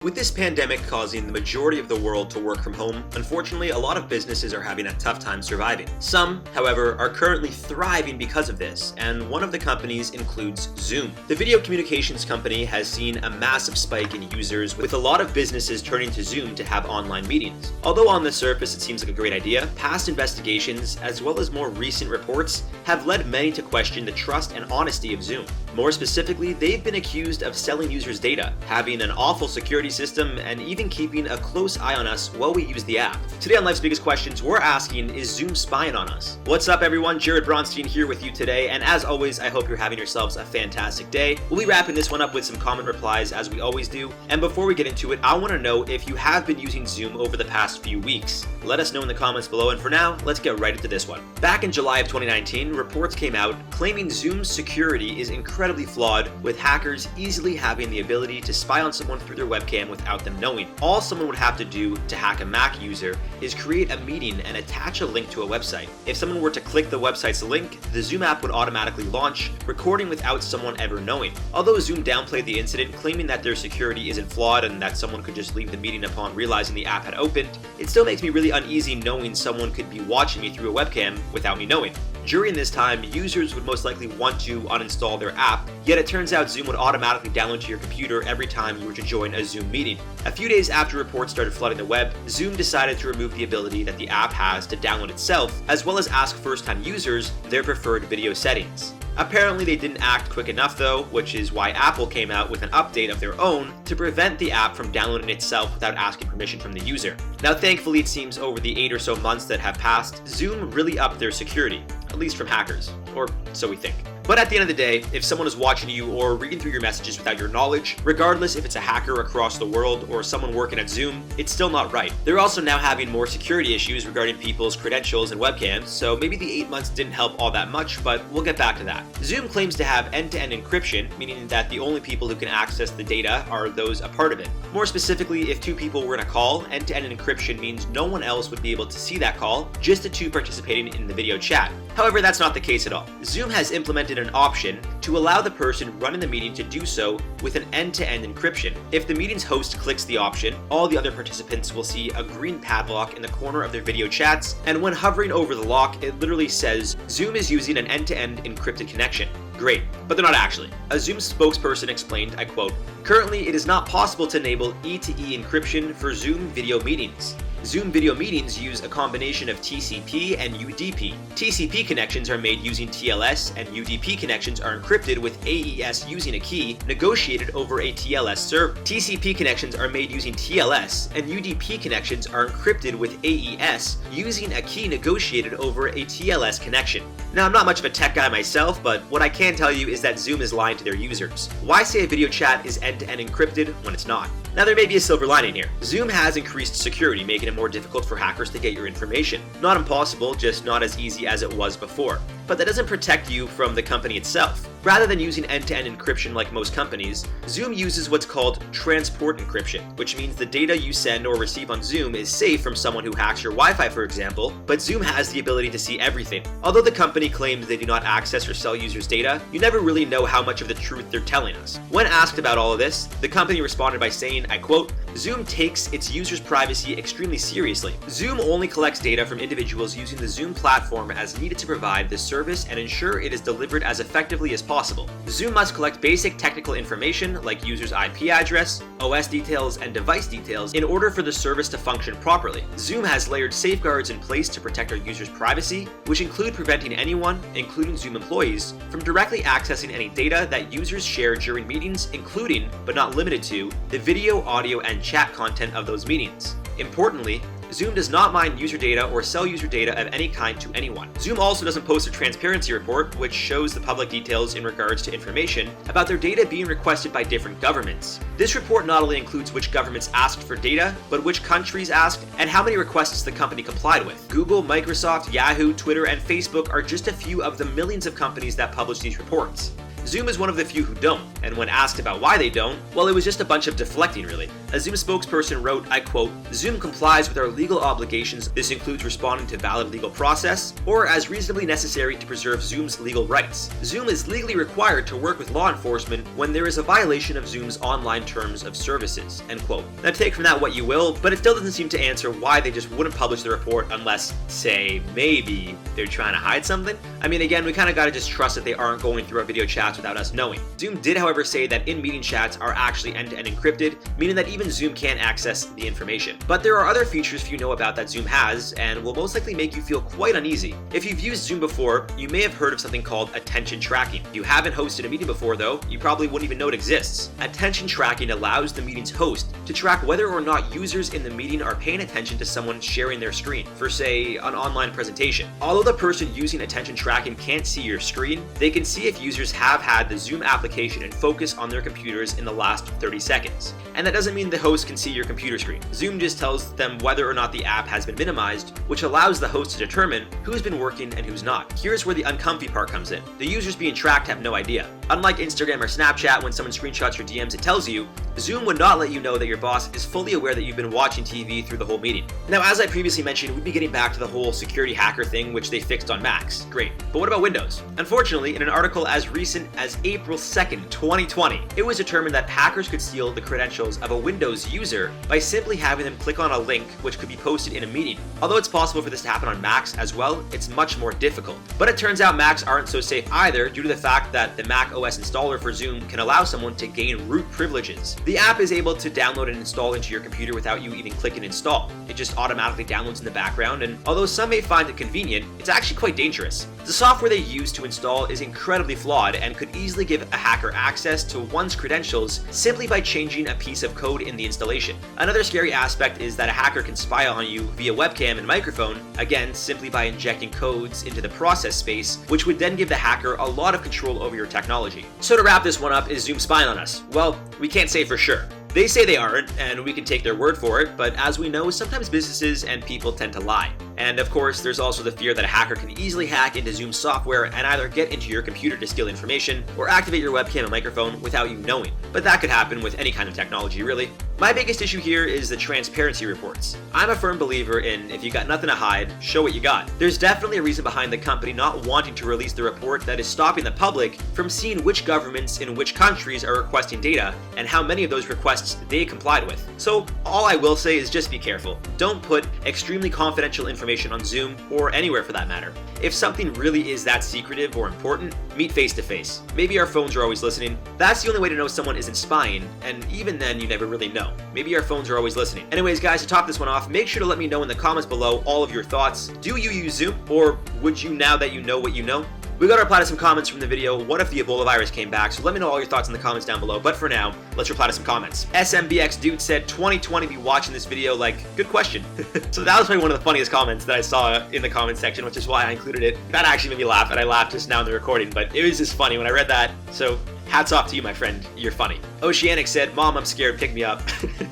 With this pandemic causing the majority of the world to work from home, unfortunately, a lot of businesses are having a tough time surviving. Some, however, are currently thriving because of this, and one of the companies includes Zoom. The video communications company has seen a massive spike in users, with a lot of businesses turning to Zoom to have online meetings. Although on the surface it seems like a great idea, past investigations, as well as more recent reports, have led many to question the trust and honesty of Zoom. More specifically, they've been accused of selling users' data, having an awful security system, and even keeping a close eye on us while we use the app. Today on Life's Biggest Questions, we're asking, is Zoom spying on us? What's up everyone, Jared Bronstein here with you today, and as always, I hope you're having yourselves a fantastic day. We'll be wrapping this one up with some comment replies as we always do, and before we get into it, I want to know if you have been using Zoom over the past few weeks. Let us know in the comments below, and for now, let's get right into this one. Back in July of 2019, reports came out claiming Zoom's security is incredibly flawed, with hackers easily having the ability to spy on someone through their webcam without them knowing. All someone would have to do to hack a Mac user is create a meeting and attach a link to a website. If someone were to click the website's link, the Zoom app would automatically launch, recording without someone ever knowing. Although Zoom downplayed the incident, claiming that their security isn't flawed and that someone could just leave the meeting upon realizing the app had opened, it still makes me really uneasy knowing someone could be watching me through a webcam without me knowing. During this time, users would most likely want to uninstall their app, yet it turns out Zoom would automatically download to your computer every time you were to join a Zoom meeting. A few days after reports started flooding the web, Zoom decided to remove the ability that the app has to download itself, as well as ask first-time users their preferred video settings. Apparently they didn't act quick enough though, which is why Apple came out with an update of their own to prevent the app from downloading itself without asking permission from the user. Now thankfully it seems over the 8 or so months that have passed, Zoom really upped their security, at least from hackers, or so we think. But at the end of the day, if someone is watching you or reading through your messages without your knowledge, regardless if it's a hacker across the world or someone working at Zoom, it's still not right. They're also now having more security issues regarding people's credentials and webcams, so maybe the 8 months didn't help all that much, but we'll get back to that. Zoom claims to have end-to-end encryption, meaning that the only people who can access the data are those a part of it. More specifically, if two people were in a call, end-to-end encryption means no one else would be able to see that call, just the two participating in the video chat. However, that's not the case at all. Zoom has implemented an option to allow the person running the meeting to do so with an end-to-end encryption. If the meeting's host clicks the option, all the other participants will see a green padlock in the corner of their video chats, and when hovering over the lock, it literally says, Zoom is using an end-to-end encrypted connection. Great, but they're not actually. A Zoom spokesperson explained, I quote, "Currently, it is not possible to enable E-to-E encryption for Zoom video meetings. Zoom video meetings use a combination of TCP and UDP. TCP connections are made using TLS, and UDP connections are encrypted with AES using a key negotiated over a TLS server. TCP connections are made using TLS, and UDP connections are encrypted with AES using a key negotiated over a TLS connection." Now, I'm not much of a tech guy myself, but what I can tell you is that Zoom is lying to their users. Why say a video chat is end-to-end encrypted when it's not? Now, there may be a silver lining here. Zoom has increased security, making it more difficult for hackers to get your information. Not impossible, just not as easy as it was before. But that doesn't protect you from the company itself. Rather than using end-to-end encryption like most companies, Zoom uses what's called transport encryption, which means the data you send or receive on Zoom is safe from someone who hacks your Wi-Fi, for example, but Zoom has the ability to see everything. Although the company claims they do not access or sell users' data, you never really know how much of the truth they're telling us. When asked about all of this, the company responded by saying, I quote, "Zoom takes its users' privacy extremely seriously. Zoom only collects data from individuals using the Zoom platform as needed to provide the service and ensure it is delivered as effectively as possible. Zoom must collect basic technical information like users' IP address, OS details, and device details in order for the service to function properly. Zoom has layered safeguards in place to protect our users' privacy, which include preventing anyone, including Zoom employees, from directly accessing any data that users share during meetings, including, but not limited to, the video, audio, and chat content of those meetings. Importantly, Zoom does not mine user data or sell user data of any kind to anyone. Zoom also doesn't post a transparency report, which shows the public details in regards to information about their data being requested by different governments. This report not only includes which governments asked for data, but which countries asked and how many requests the company complied with. Google, Microsoft, Yahoo, Twitter, and Facebook are just a few of the millions of companies that publish these reports. Zoom is one of the few who don't. and when asked about why they don't, well, it was just a bunch of deflecting, really. A Zoom spokesperson wrote, I quote, "Zoom complies with our legal obligations. This includes responding to valid legal process, or as reasonably necessary to preserve Zoom's legal rights. Zoom is legally required to work with law enforcement when there is a violation of Zoom's online terms of services," end quote. Now take from that what you will, but it still doesn't seem to answer why they just wouldn't publish the report unless, say, maybe they're trying to hide something? I mean, again, we kind of gotta just trust that they aren't going through our video chats without us knowing. Zoom did, however, say that in-meeting chats are actually end-to-end encrypted, meaning that even Zoom can't access the information. But there are other features few know about that Zoom has, and will most likely make you feel quite uneasy. If you've used Zoom before, you may have heard of something called attention tracking. If you haven't hosted a meeting before, though, you probably wouldn't even know it exists. Attention tracking allows the meeting's host to track whether or not users in the meeting are paying attention to someone sharing their screen for, say, an online presentation. Although the person using attention tracking can't see your screen, they can see if users have had the Zoom application in focus on their computers in the last 30 seconds. And that doesn't mean the host can see your computer screen. Zoom just tells them whether or not the app has been minimized, which allows the host to determine who's been working and who's not. Here's where the uncomfy part comes in. The users being tracked have no idea. Unlike Instagram or Snapchat, when someone screenshots your DMs, it tells you, Zoom would not let you know that your boss is fully aware that you've been watching TV through the whole meeting. Now, as I previously mentioned, we'd be getting back to the whole security hacker thing, which they fixed on Macs. Great. But what about Windows? Unfortunately, in an article as recent as April 2nd, 2020, it was determined that hackers could steal the credentials of a Windows user by simply having them click on a link which could be posted in a meeting. Although it's possible for this to happen on Macs as well, it's much more difficult. But it turns out Macs aren't so safe either, due to the fact that the Mac OS installer for Zoom can allow someone to gain root privileges. The app is able to download and install into your computer without you even clicking install. It just automatically downloads in the background, and although some may find it convenient, it's actually quite dangerous. The software they use to install is incredibly flawed and could easily give a hacker access to one's credentials simply by changing a piece of code in the installation. Another scary aspect is that a hacker can spy on you via webcam and microphone, again, simply by injecting codes into the process space, which would then give the hacker a lot of control over your technology. So to wrap this one up, is Zoom spying on us? Well, we can't say for sure. They say they aren't, and we can take their word for it, but as we know, sometimes businesses and people tend to lie. And of course, there's also the fear that a hacker can easily hack into Zoom software and either get into your computer to steal information or activate your webcam and microphone without you knowing. But that could happen with any kind of technology, really. My biggest issue here is the transparency reports. I'm a firm believer in, if you got nothing to hide, show what you got. There's definitely a reason behind the company not wanting to release the report that is stopping the public from seeing which governments in which countries are requesting data and how many of those requests they complied with. So all I will say is just be careful. Don't put extremely confidential information on Zoom or anywhere for that matter. If something really is that secretive or important, meet face to face. Maybe our phones are always listening. That's the only way to know someone isn't spying, and even then you never really know. Maybe our phones are always listening. Anyways, guys, to top this one off, make sure to let me know in the comments below all of your thoughts. Do you use Zoom, or would you now that you know what you know? We got to reply to some comments from the video, what if the Ebola virus came back? So let me know all your thoughts in the comments down below. But for now, let's reply to some comments. SMBX Dude said, 2020 be watching this video, like, good question. So that was probably one of the funniest comments that I saw in the comment section, which is why I included it. That actually made me laugh, and I laughed just now in the recording, but it was just funny when I read that. So hats off to you, my friend. You're funny. Oceanic said, Mom, I'm scared, pick me up.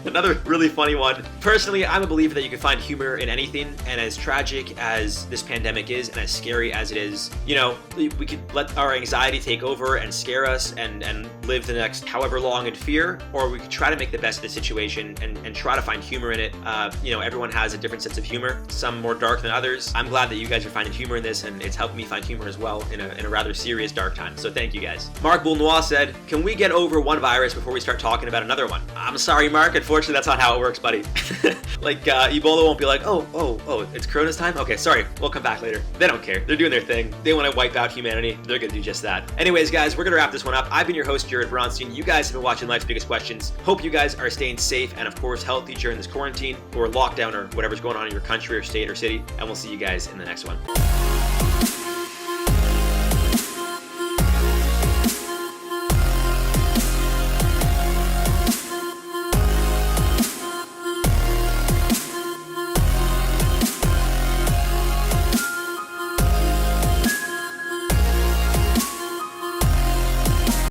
Another really funny one. Personally, I'm a believer that you can find humor in anything, and as tragic as this pandemic is, and as scary as it is, you know, we could let our anxiety take over and scare us and live the next however long in fear, or we could try to make the best of the situation and try to find humor in it. You know, everyone has a different sense of humor, some more dark than others. I'm glad that you guys are finding humor in this, and it's helping me find humor as well in a rather serious dark time. So thank you guys. Mark Boulnois said, can we get over one virus before we start talking about another one? I'm sorry, Mark. Unfortunately, that's not how it works, buddy. Like, Ebola won't be like, oh, it's Corona's time? Okay, sorry. We'll come back later. They don't care. They're doing their thing. They want to wipe out humanity. They're going to do just that. Anyways, guys, we're going to wrap this one up. I've been your host, Jared Bronstein. You guys have been watching Life's Biggest Questions. Hope you guys are staying safe and, of course, healthy during this quarantine or lockdown or whatever's going on in your country or state or city. And we'll see you guys in the next one.